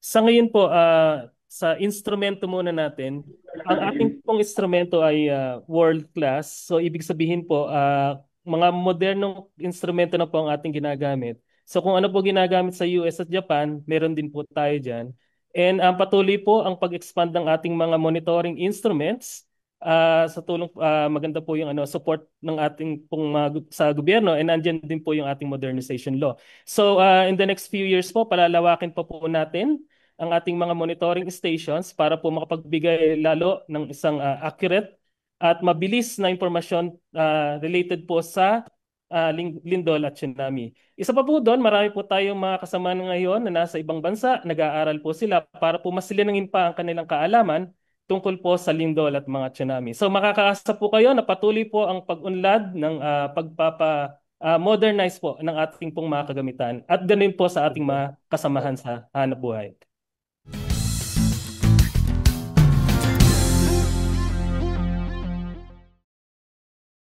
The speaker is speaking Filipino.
Sa ngayon po, sa instrumento muna natin, ang ating pong instrumento ay world class. So ibig sabihin po, mga modernong instrumento na po ang ating ginagamit. So kung ano po ginagamit sa US at Japan, meron din po tayo dyan. And patuloy po ang pag-expand ng ating mga monitoring instruments. Sa tulong, maganda po yung support ng ating pong sa gobyerno, and andyan din po yung ating modernization law. So in the next few years po, palalawakin pa po natin ang ating mga monitoring stations para po makapagbigay lalo ng isang accurate at mabilis na impormasyon related po sa lindol at tsunami. Isa pa po doon, marami po tayong mga kasama ngayon na nasa ibang bansa, nag-aaral po sila para po masilingin pa ang kanilang kaalaman tungkol po sa lindol at mga tsunami. So makakaasa po kayo na patuloy po ang pag-unlad ng modernize po ng ating pong mga kagamitan at ganun po sa ating mga kasamahan sa hanap buhay.